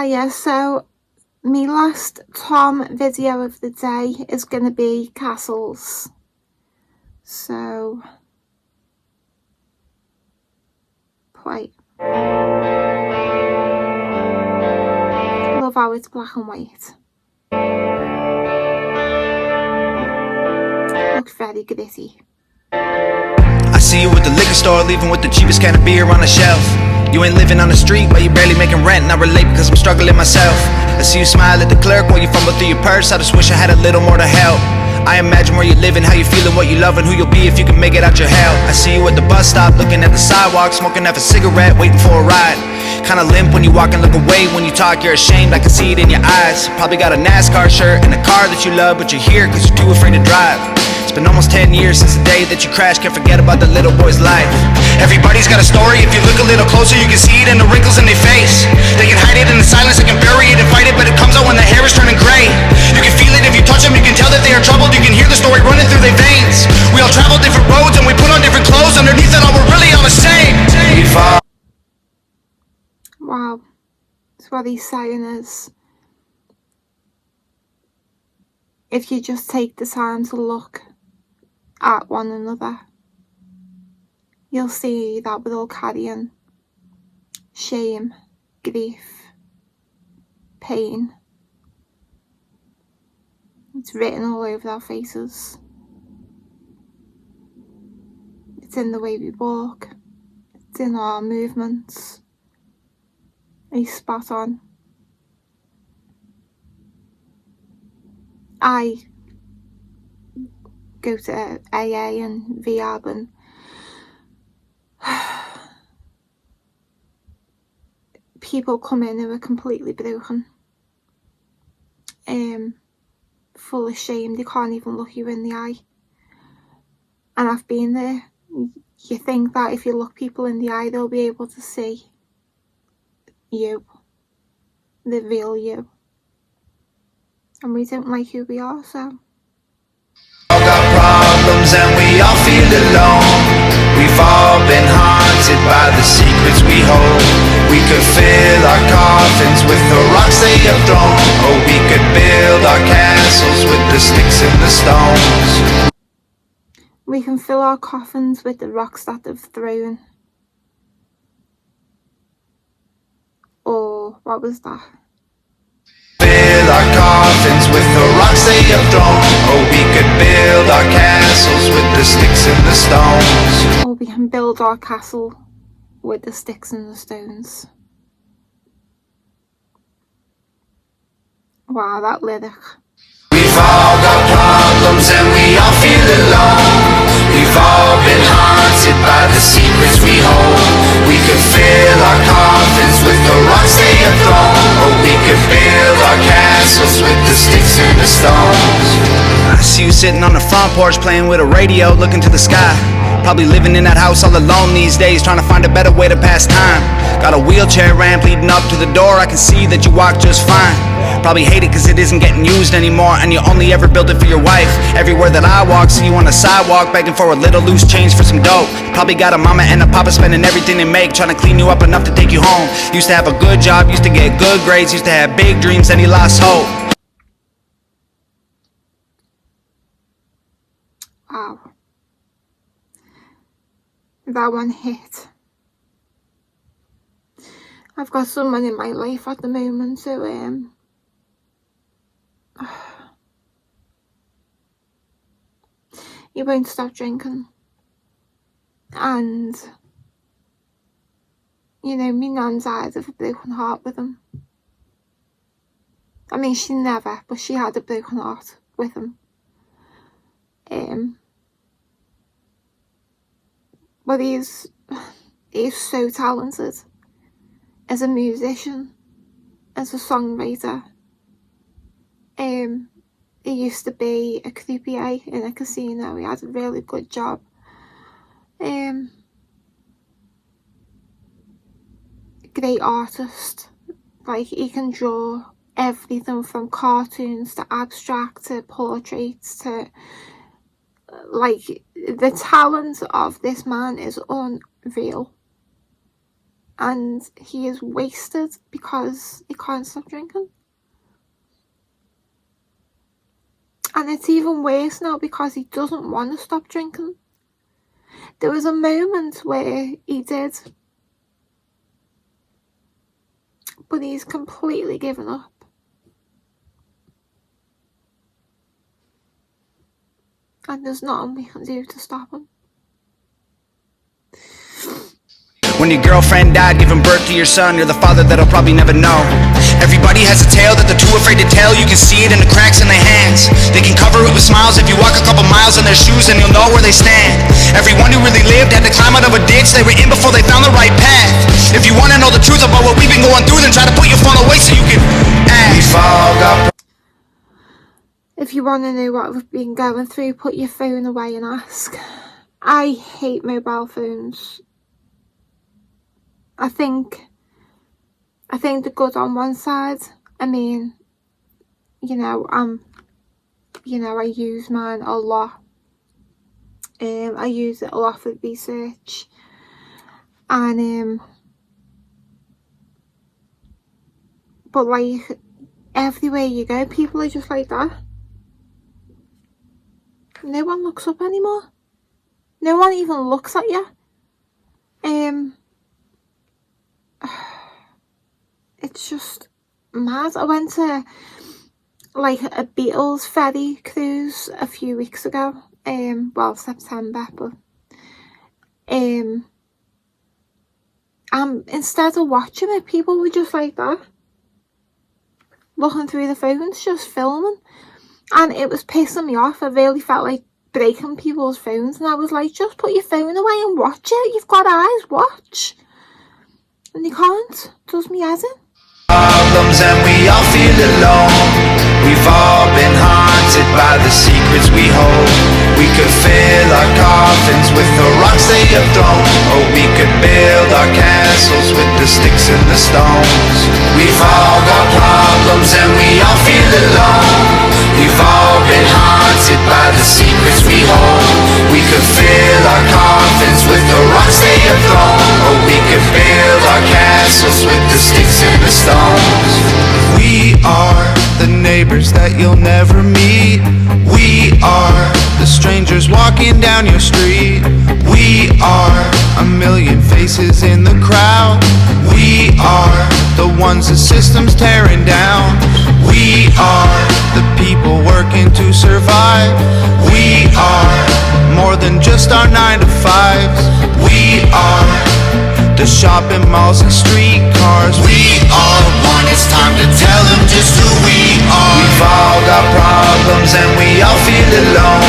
Yeah, so my last Tom video of the day is going to be castles. So, play. Love how it's black and white. Looks very gritty. I see you at the liquor store, leaving with the cheapest can of beer on the shelf. You ain't living on the street, but you barely making rent. Not relate because I'm struggling myself. I see you smile at the clerk while you fumble through your purse. I just wish I had a little more to help. I imagine where you're living, how you feeling, what you love, and who you'll be if you can make it out your hell. I see you at the bus stop, looking at the sidewalk, smoking half a cigarette, waiting for a ride. Kinda limp when you walk and look away. When you talk, you're ashamed, I can see it in your eyes. Probably got a NASCAR shirt and a car that you love, but you're here cause you're too afraid to drive. It's been almost 10 years since the day that you crashed. Can't forget about the little boy's life. Everybody's got a story. If you look a little closer, you can see it in the wrinkles in their face. They can hide it in the silence, they can bury it and fight it, but it comes out when the hair is turning gray. You can feel it if you touch them, you can tell that they are troubled. You can hear the story running through their veins. We all travel different roads and we put on different clothes. Underneath it all, we're really all the same. Wow. So what he's saying is, if you just take the time to look at one another, you'll see that we're all carrying shame, grief, pain. It's written all over our faces. It's in the way we walk. It's in our movements. He's spot on. I go to AA and rehab, and people come in who are completely broken, full of shame. They can't even look you in the eye. And I've been there. You think that if you look people in the eye, they'll be able to see you, the real you. And we don't like who we are, so. All got problems and we all feel alone. We've all been haunted by the secrets we hold. We could fill our coffins with the rocks they have thrown, or we could build our castles with the sticks and the stones. We can fill our coffins with the rocks that they've thrown. Or what was that? Fill our coffins with the rocks they have thrown, or we could build our castles with the sticks and the stones. Or we can build our castle with the sticks and the stones. Wow, that lyric. We've all got problems and we all feel alone. We've all been haunted by the secrets we hold. We could fill our coffins with the rocks they have thrown, or we could build our castles with the sticks and the stones. I see you sitting on the front porch playing with a radio, looking to the sky. Probably living in that house all alone these days, trying to find a better way to pass time. Got a wheelchair ramp leading up to the door, I can see that you walk just fine. Probably hate it cause it isn't getting used anymore, and you only ever built it for your wife. Everywhere that I walk, see you on the sidewalk, begging for a little loose change for some dope. Probably got a mama and a papa spending everything they make, trying to clean you up enough to take you home. Used to have a good job, used to get good grades, used to have big dreams, and he lost hope. Wow. That one hit. I've got someone in my life at the moment who he won't stop drinking, and you know, my nan died of a broken heart with him. I mean, she never, but she had a broken heart with him. But he's so talented as a musician, as a songwriter. He used to be a croupier in a casino. He had a really good job. Great artist. Like, he can draw everything from cartoons to abstract to portraits to, like, the talent of this man is unreal. and he is wasted because he can't stop drinking. And it's even worse now because he doesn't want to stop drinking. There was a moment where he did, but he's completely given up. And there's nothing we can do to stop him. When your girlfriend died giving birth to your son, you're the father that'll probably never know. Everybody has a tale that they're too afraid to tell. You can see it in the cracks in their hands. They can cover it with smiles if you walk a couple miles in their shoes, and you'll know where they stand. Everyone who really lived had to climb out of a ditch they were in before they found the right path. If you want to know the truth about what we've been going through, then try to put your phone away so you can ask. If you want to know what we've been going through, put your phone away and ask. I hate mobile phones. I think they're good on one side. I mean, I use mine a lot. I use it a lot for research, and but like everywhere you go, people are just like that. No one looks up anymore. No one even looks at you. It's just mad. I went to like a Beatles ferry cruise a few weeks ago. September, but instead of watching it, people were just like that, looking through the phones, just filming, and it was pissing me off. I really felt like breaking people's phones, and I was like, just put your phone away and watch it. You've got eyes, watch. And they can't. Does me head in. Problems and we all feel alone. We've all been haunted by the secrets we hold. We could fill our coffins with the rocks they have thrown, or we could build our castles with the sticks and the stones. We've all got problems and we all feel alone. We've all been haunted by the secrets we hold. We could fill our coffins with the rocks they have thrown, or we could build our castles with the sticks and the stones. We are the neighbors that you'll never meet. We are the strangers walking down your street. We are a million faces in the crowd. We are the ones the system's tearing down. We are the people working to survive. We are more than just our 9 to 5s. We are the shopping malls and streetcars. We are one, it's time to tell them just who we are. We've all got problems and we all feel alone.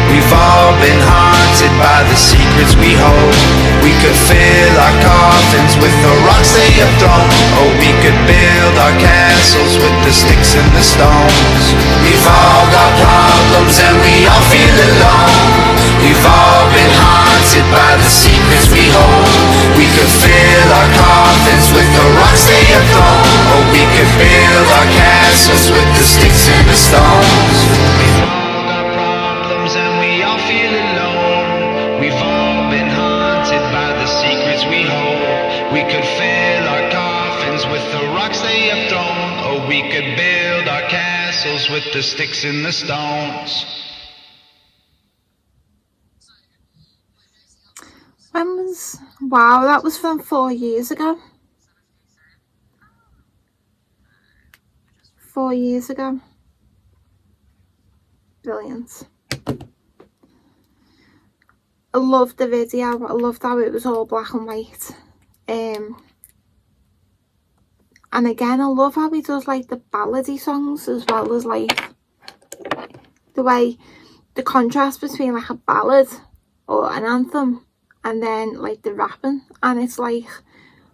We've all been haunted by the secrets we hold. We could fill our coffins with the rocks they have thrown, or we could build our castles with the sticks and the stones. We've all got problems and we all feel alone. We've all been haunted by the secrets we hold. We could fill our coffins with the rocks they have thrown, or we could build our castles with the sticks and the stones. We've all got problems and we all feel alone. We've all been haunted by the secrets we hold. We could fill our coffins with the rocks they have thrown, or we could build our castles with the sticks and the stones. Wow, that was from 4 years ago. 4 years ago. Brilliant. I loved the video. I loved how it was all black and white. And again, I love how he does like the ballady songs as well as like the way the contrast between like a ballad or an anthem and then like the rapping, and it's like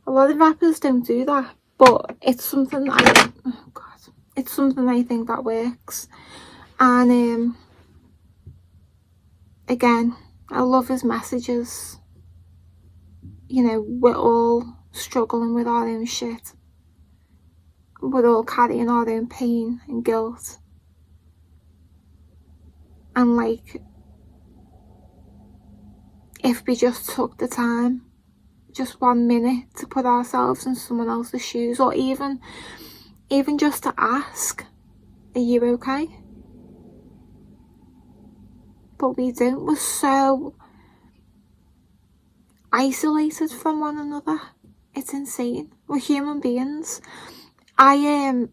a lot of rappers don't do that, but it's something it's something I think that works. And again, I love his messages. We're all struggling with our own shit. We're all carrying our own pain and guilt. And like, if we just took the time just 1 minute to put ourselves in someone else's shoes, or even just to ask, are you okay? But we don't. We're so isolated from one another. It's insane. We're human beings. I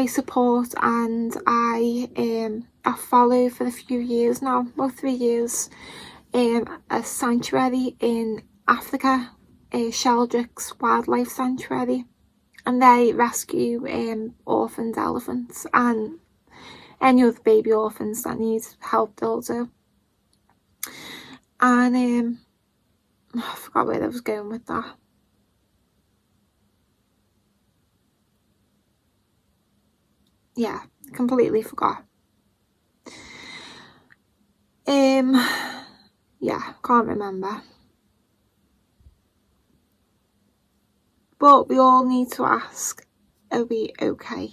support and I follow for a few years now, about 3 years, a sanctuary in Africa, Sheldrick's Wildlife Sanctuary, and they rescue orphaned elephants and any other baby orphans that need help also. And I forgot where I was going with that. Yeah, completely forgot. Yeah, can't remember. But we all need to ask, are we okay?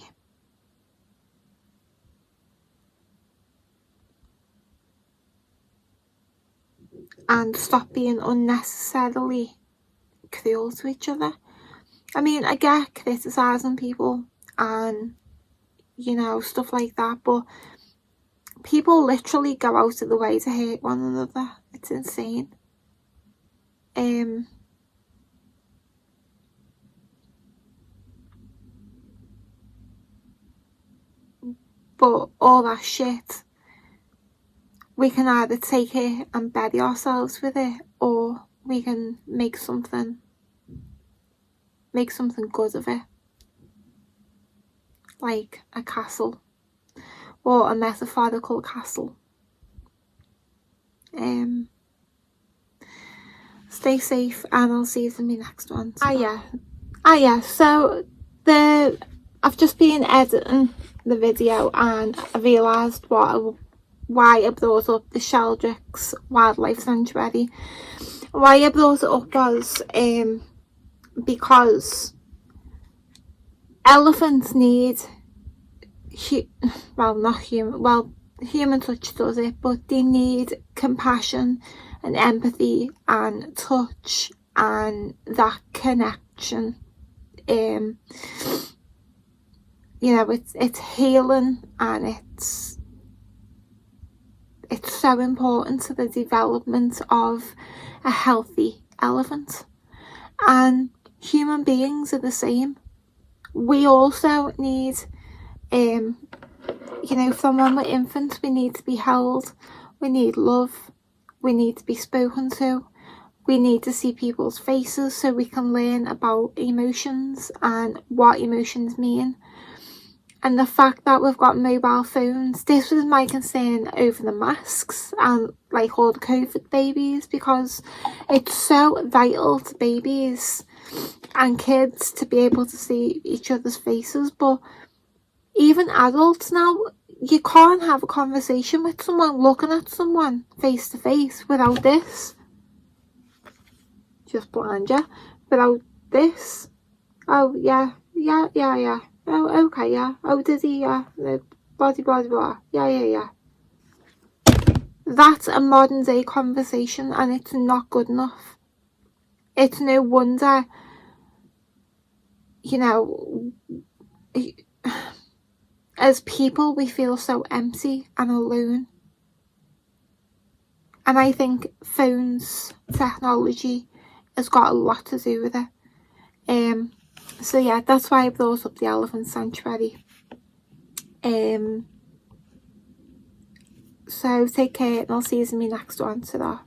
And stop being unnecessarily cruel to each other. I mean, I get criticising people and, you know, stuff like that, but people literally go out of the way to hurt one another. It's insane. But all that shit, we can either take it and bury ourselves with it, or we can make something good of it, like a castle, or a metaphorical castle. Stay safe, and I'll see you in my next one. Yeah. So I've just been editing the video, and I realised why I brought up the Sheldrick's Wildlife Sanctuary. Why I brought it up was because elephants need human touch does it, but they need compassion and empathy and touch and that connection. You know, it's healing, and it's so important to the development of a healthy elephant. And human beings are the same. We also need, you know, from when we're infants, we need to be held, we need love, we need to be spoken to, we need to see people's faces so we can learn about emotions and what emotions mean. And the fact that we've got mobile phones, this was my concern over the masks and like all the COVID babies, because it's so vital to babies and kids to be able to see each other's faces. But even adults now, you can't have a conversation with someone, looking at someone face to face, without this. Just blind you. Without this. Oh yeah. Oh, okay, yeah. Oh, did he? Yeah. Blah, blah, blah. Yeah. That's a modern day conversation, and it's not good enough. It's no wonder, you know, as people, we feel so empty and alone. And I think phones, technology, has got a lot to do with it. So yeah, that's why I brought up the elephant sanctuary. So take care, and I'll see you in my next one. Ta-da.